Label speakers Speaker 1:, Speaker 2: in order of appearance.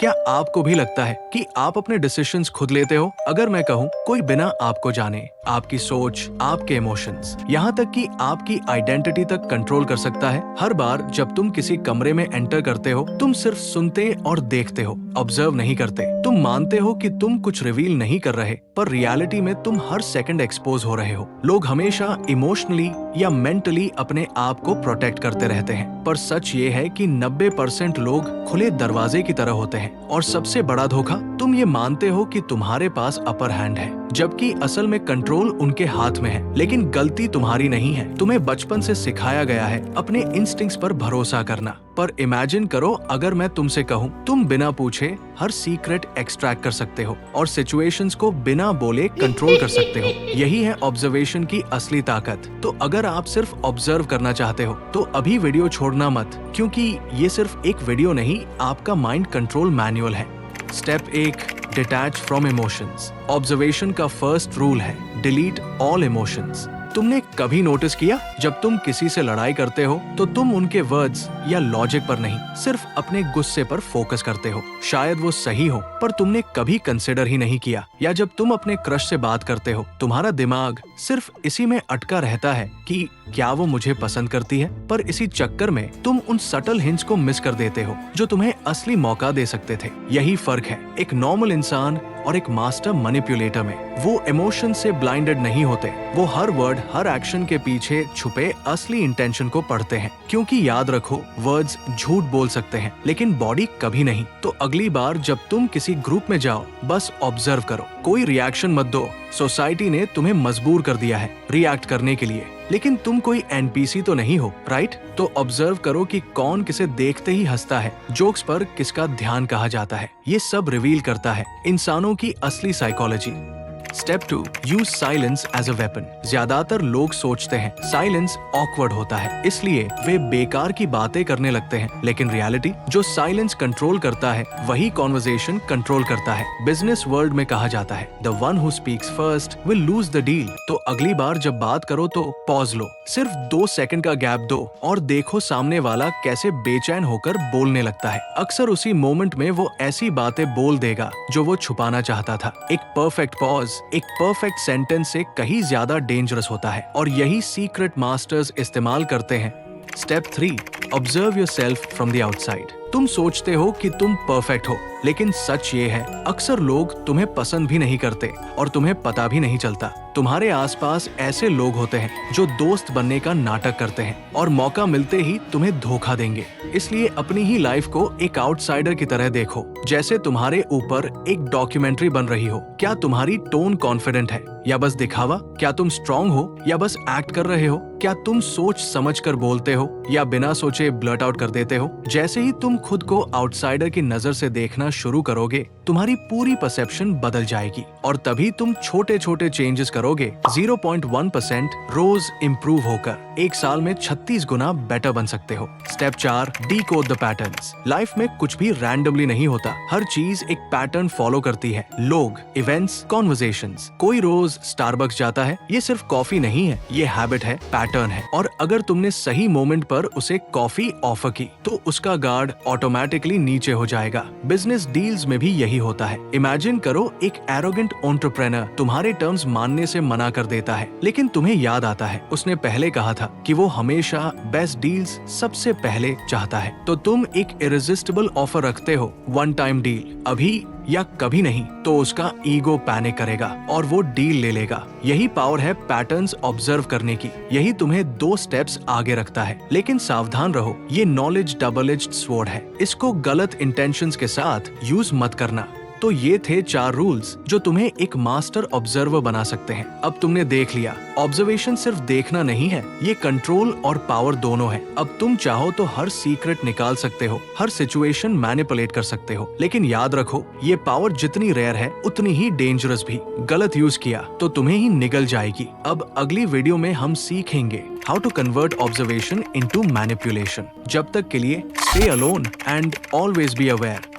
Speaker 1: क्या आपको भी लगता है कि आप अपने डिसीजंस खुद लेते हो? अगर मैं कहूँ कोई बिना आपको जाने आपकी सोच, आपके इमोशंस, यहाँ तक कि आपकी आइडेंटिटी तक कंट्रोल कर सकता है। हर बार जब तुम किसी कमरे में एंटर करते हो, तुम सिर्फ सुनते और देखते हो, ऑब्जर्व नहीं करते। तुम मानते हो कि तुम कुछ रिवील नहीं कर रहे, पर रियलिटी में तुम हर सेकंड एक्सपोज हो रहे हो। लोग हमेशा इमोशनली या मेंटली अपने आप को प्रोटेक्ट करते रहते हैं, पर सच ये है कि 90% लोग खुले दरवाजे की तरह होते हैं। और सबसे बड़ा धोखा, तुम ये मानते हो कि तुम्हारे पास अपर हैंड है, जबकि असल में कंट्रोल उनके हाथ में है। लेकिन गलती तुम्हारी नहीं है। तुम्हें बचपन से सिखाया गया है अपने इंस्टिंक्ट्स पर भरोसा करना। पर इमेजिन करो, अगर मैं तुमसे कहूँ तुम बिना पूछे हर सीक्रेट एक्सट्रैक्ट कर सकते हो और सिचुएशंस को बिना बोले कंट्रोल कर सकते हो। यही है ऑब्जर्वेशन की असली ताकत। तो अगर आप सिर्फ ऑब्जर्व करना चाहते हो तो अभी वीडियो छोड़ना मत, क्योंकि ये सिर्फ एक वीडियो नहीं, आपका माइंड कंट्रोल मैनुअल है। Step 1, detach from emotions. Observation का फर्स्ट रूल है डिलीट ऑल इमोशंस। तुमने कभी नोटिस किया, जब तुम किसी से लड़ाई करते हो तो तुम उनके वर्ड्स या लॉजिक पर नहीं, सिर्फ अपने गुस्से पर फोकस करते हो। शायद वो सही हो, पर तुमने कभी कंसिडर ही नहीं किया। या जब तुम अपने क्रश से बात करते हो, तुम्हारा दिमाग सिर्फ इसी में अटका रहता है कि क्या वो मुझे पसंद करती है, पर इसी चक्कर में तुम उन सटल हिंट्स को मिस कर देते हो जो तुम्हें असली मौका दे सकते थे। यही फर्क है एक नॉर्मल इंसान और एक मास्टर मैनिपुलेटर में। वो इमोशन से ब्लाइंडेड नहीं होते, वो हर वर्ड, हर एक्शन के पीछे छुपे असली इंटेंशन को पढ़ते हैं। क्योंकि याद रखो, वर्ड्स झूठ बोल सकते हैं लेकिन बॉडी कभी नहीं। तो अगली बार जब तुम किसी ग्रुप में जाओ, बस ऑब्जर्व करो, कोई रिएक्शन मत दो। सोसाइटी ने तुम्हें मजबूर कर दिया है रिएक्ट करने के लिए, लेकिन तुम कोई एनपीसी तो नहीं हो, राइट? तो ऑब्जर्व करो कि कौन किसे देखते ही हंसता है, जोक्स पर किसका ध्यान कहा जाता है। ये सब रिवील करता है इंसानों की असली psychology. Step 2, use silence as a weapon. ज्यादातर लोग सोचते हैं साइलेंस ऑकवर्ड होता है, इसलिए वे बेकार की बातें करने लगते हैं। लेकिन रियलिटी, जो साइलेंस कंट्रोल करता है वही कॉन्वर्सेशन कंट्रोल करता है। बिजनेस वर्ल्ड में कहा जाता है the one who speaks first will lose the deal. तो अगली बार जब बात करो तो पॉज लो, सिर्फ 2 सेकंड का गैप दो और देखो सामने वाला कैसे बेचैन होकर बोलने लगता है। अक्सर उसी मोमेंट में वो ऐसी बातें बोल देगा जो वो छुपाना चाहता था। एक परफेक्ट पॉज एक परफेक्ट सेंटेंस से कहीं ज्यादा डेंजरस होता है, और यही सीक्रेट मास्टर्स इस्तेमाल करते हैं। Step 3, observe yourself from the outside. तुम सोचते हो कि तुम परफेक्ट हो, लेकिन सच ये है अक्सर लोग तुम्हें पसंद भी नहीं करते और तुम्हें पता भी नहीं चलता। तुम्हारे आसपास ऐसे लोग होते हैं जो दोस्त बनने का नाटक करते हैं और मौका मिलते ही तुम्हें धोखा देंगे। इसलिए अपनी ही लाइफ को एक आउटसाइडर की तरह देखो, जैसे तुम्हारे ऊपर एक डॉक्यूमेंट्री बन रही हो। क्या तुम्हारी टोन कॉन्फिडेंट है या बस दिखावा? क्या तुम स्ट्रॉन्ग हो या बस एक्ट कर रहे हो? क्या तुम सोच समझ कर बोलते हो या बिना सोचे ब्लर्ट आउट कर देते हो? जैसे ही तुम खुद को आउटसाइडर की नजर से देखना शुरू करोगे, तुम्हारी पूरी परसेप्शन बदल जाएगी और तभी तुम छोटे छोटे चेंजेस करोगे। 0.1% रोज इम्प्रूव होकर 1 साल में 36 गुना बेटर बन सकते हो। Step 4, decode the patterns. Life में कुछ भी रैंडमली नहीं होता, हर चीज एक पैटर्न फॉलो करती है। लोग, इवेंट्स, कॉन्वर्सेशंस। कोई रोज स्टारबक्स जाता है, ये सिर्फ कॉफी नहीं है, ये हैबिट है, पैटर्न है। और अगर तुमने सही मोमेंट पर उसे कॉफी ऑफर की तो उसका गार्ड ऑटोमेटिकली नीचे हो जाएगा। बिजनेस डील्स में भी यही होता है। इमेजिन करो, एक एरोगेंट एंटरप्रेन्योर तुम्हारे टर्म्स मानने से मना कर देता है, लेकिन तुम्हें याद आता है उसने पहले कहा था कि वो हमेशा बेस्ट डील्स सबसे पहले चाहता है। तो तुम एक इरेजिस्टिबल ऑफर रखते हो, 1 टाइम डील, अभी या कभी नहीं, तो उसका ईगो पैनिक करेगा और वो डील ले लेगा। यही पावर है पैटर्न्स ऑब्जर्व करने की। यही तुम्हें 2 स्टेप्स आगे रखता है। लेकिन सावधान रहो, ये नॉलेज डबल एज्ड स्वॉर्ड है, इसको गलत इंटेंशंस के साथ यूज मत करना। तो ये थे 4 रूल्स जो तुम्हें एक मास्टर ऑब्जर्वर बना सकते हैं। अब तुमने देख लिया, ऑब्जर्वेशन सिर्फ देखना नहीं है, ये कंट्रोल और पावर दोनों है। अब तुम चाहो तो हर सीक्रेट निकाल सकते हो, हर सिचुएशन मैनिपुलेट कर सकते हो। लेकिन याद रखो, ये पावर जितनी रेयर है उतनी ही डेंजरस भी। गलत यूज किया तो तुम्हें ही निगल जाएगी। अब अगली वीडियो में हम सीखेंगे how to convert observation into manipulation. जब तक के लिए stay alone and always be aware.